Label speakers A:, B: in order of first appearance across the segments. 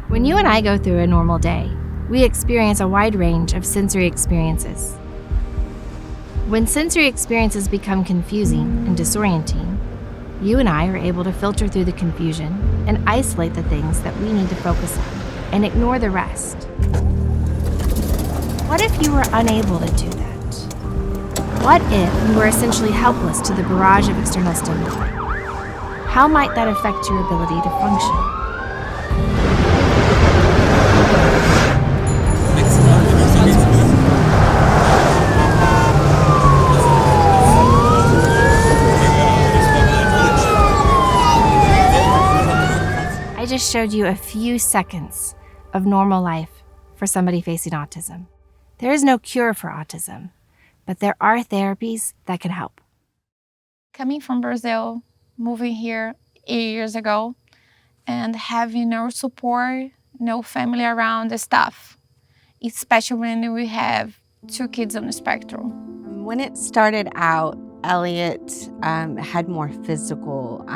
A: When you and I go through a normal day, we experience a wide range of sensory experiences. When sensory experiences become confusing and disorienting, you and I are able to filter through the confusion and isolate the things that we need to focus on and ignore the rest. What if you were unable to do that? What if you were essentially helpless to the barrage of external stimuli? How might that affect your ability to function? I just showed you a few seconds of normal life for somebody facing autism. There is no cure for autism, but there are therapies that can help.
B: Coming from Brazil, moving here 8 years ago, and having no support, no family around the stuff, especially when we have 2 kids on the spectrum.
C: When it started out, Elliot had more physical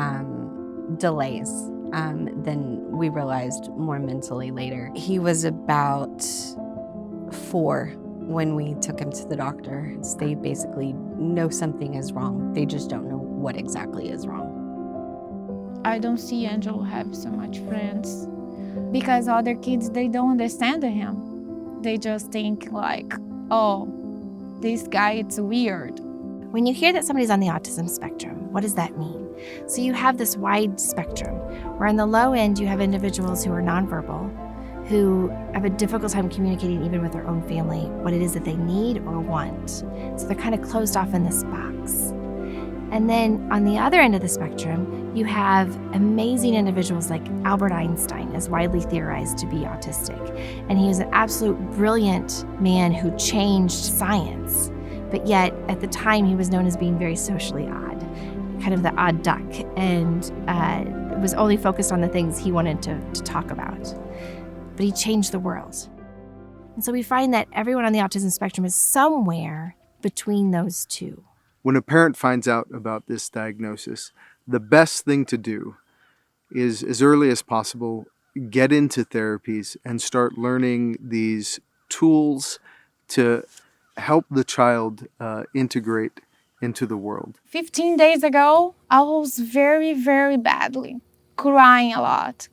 C: delays than we realized more mentally later. He was about 4 when we took him to the doctor. They basically know something is wrong. They just don't know what exactly is wrong.
B: I don't see Angelo have so much friends because other kids, they don't understand him. They just think like, oh, this guy, it's weird.
A: When you hear that somebody's on the autism spectrum, what does that mean? So you have this wide spectrum, where on the low end you have individuals who are nonverbal, who have a difficult time communicating even with their own family what it is that they need or want. So they're kind of closed off in this box. And then on the other end of the spectrum, you have amazing individuals like Albert Einstein is widely theorized to be autistic. And he was an absolute brilliant man who changed science. But yet, at the time, he was known as being very socially odd, kind of the odd duck, and was only focused on the things he wanted to talk about. But he changed the world. And so we find that everyone on the autism spectrum is somewhere between those two.
D: When a parent finds out about this diagnosis, the best thing to do is, as early as possible, get into therapies and start learning these tools to help the child integrate into the world.
B: 15 days ago, I was very, very badly, crying a lot,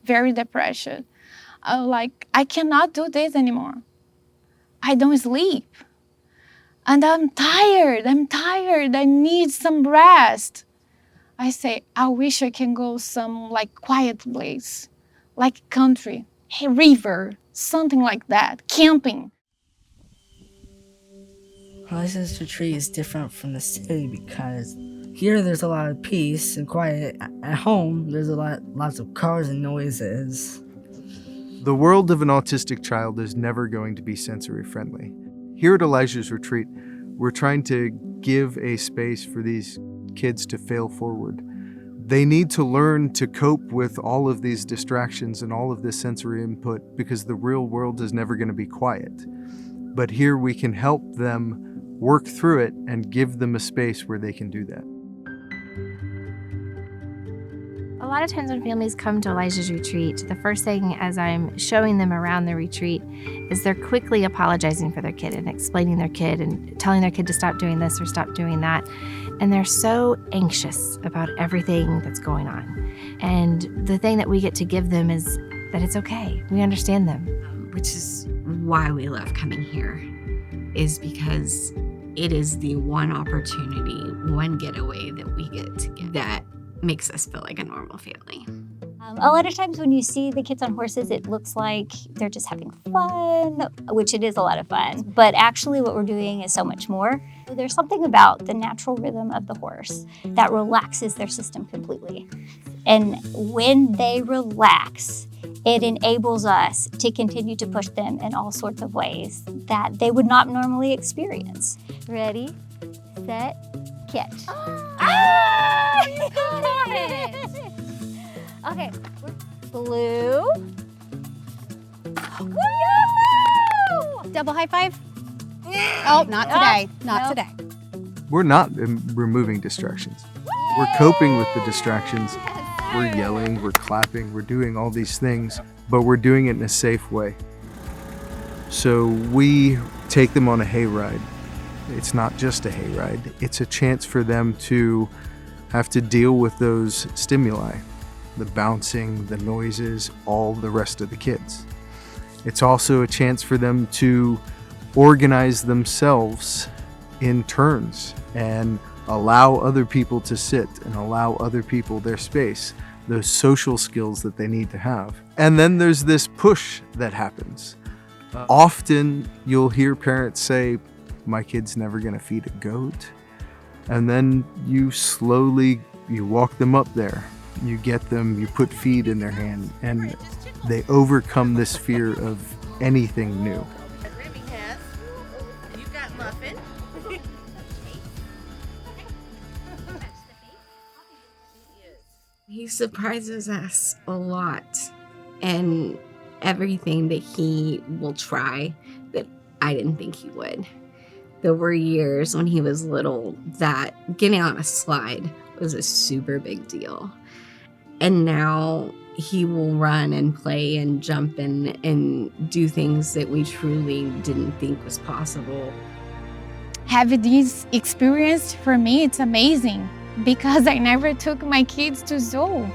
B: very depressed. I cannot do this anymore. I don't sleep. And I'm tired, I need some rest. I say, I wish I can go some quiet place, like country, a river, something like that, camping.
E: License retreat is different from the city because here there's a lot of peace and quiet. At home, there's lots of cars and noises.
D: The world of an autistic child is never going to be sensory friendly. Here at Elijah's Retreat, we're trying to give a space for these kids to fail forward. They need to learn to cope with all of these distractions and all of this sensory input because the real world is never going to be quiet. But here we can help them work through it and give them a space where they can do that.
A: A lot of times when families come to Elijah's Retreat, the first thing as I'm showing them around the retreat is they're quickly apologizing for their kid and explaining their kid and telling their kid to stop doing this or stop doing that. And they're so anxious about everything that's going on. And the thing that we get to give them is that it's okay. We understand them.
C: Which is why we love coming here, is because it is the one opportunity, one getaway that we get to get that makes us feel like a normal family.
F: A lot of times when you see the kids on horses, it looks like they're just having fun, which it is a lot of fun. But actually what we're doing is so much more. There's something about the natural rhythm of the horse that relaxes their system completely. And when they relax, it enables us to continue to push them in all sorts of ways that they would not normally experience. Ready, set, catch. Ah! You got it! Okay, blue. Woo!
G: Double high five? Oh, not today. Not today.
D: We're not removing distractions. We're coping with the distractions We're yelling, we're clapping, we're doing all these things, but we're doing it in a safe way. So we take them on a hayride. It's not just a hayride, it's a chance for them to have to deal with those stimuli, the bouncing, the noises, all the rest of the kids. It's also a chance for them to organize themselves in turns and allow other people to sit and allow other people their space, those social skills that they need to have. And then there's this push that happens. Often you'll hear parents say, my kid's never gonna feed a goat. And then you slowly, you walk them up there, you get them, you put feed in their hand, and they overcome this fear of anything new.
C: He surprises us a lot, and everything that he will try that I didn't think he would. There were years when he was little that getting on a slide was a super big deal. And now he will run and play and jump and do things that we truly didn't think was possible.
B: Having this experience, for me, it's amazing because I never took my kids to zoo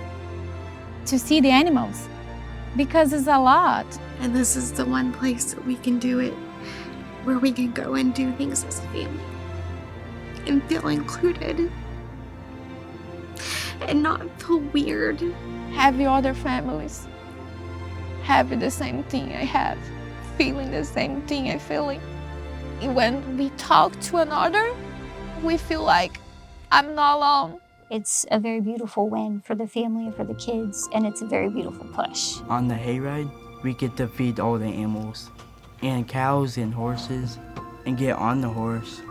B: to see the animals because it's a lot.
H: And this is the one place that we can do it, where we can go and do things as a family and feel included and not feel weird.
B: Having other families having the same thing I have, feeling the same thing I'm feeling. When we talk to another, we feel like I'm not alone.
F: It's a very beautiful win for the family and for the kids, and it's a very beautiful push.
I: On the hayride, we get to feed all the animals and cows and horses and get on the horse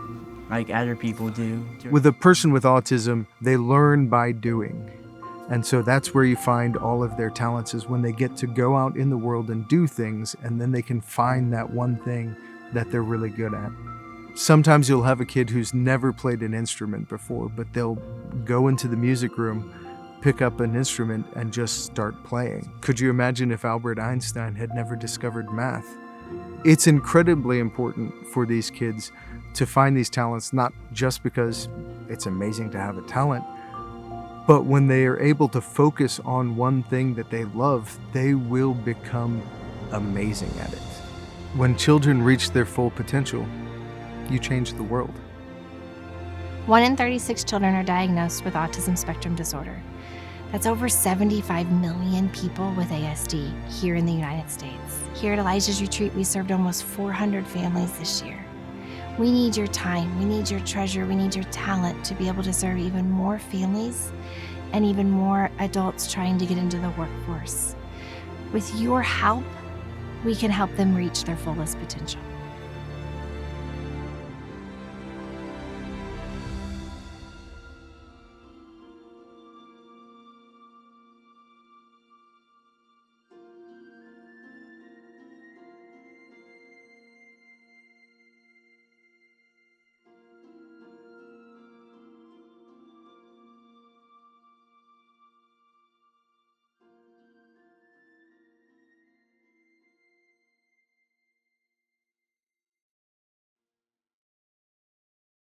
I: like other people do.
D: With a person with autism, they learn by doing. And so that's where you find all of their talents, is when they get to go out in the world and do things, and then they can find that one thing that they're really good at. Sometimes you'll have a kid who's never played an instrument before, but they'll go into the music room, pick up an instrument, and just start playing. Could you imagine if Albert Einstein had never discovered math? It's incredibly important for these kids to find these talents, not just because it's amazing to have a talent, but when they are able to focus on one thing that they love, they will become amazing at it. When children reach their full potential, you change the world.
A: 1 in 36 children are diagnosed with autism spectrum disorder. That's over 75 million people with ASD here in the United States. Here at Elijah's Retreat, we served almost 400 families this year. We need your time, we need your treasure, we need your talent to be able to serve even more families and even more adults trying to get into the workforce. With your help, we can help them reach their fullest potential.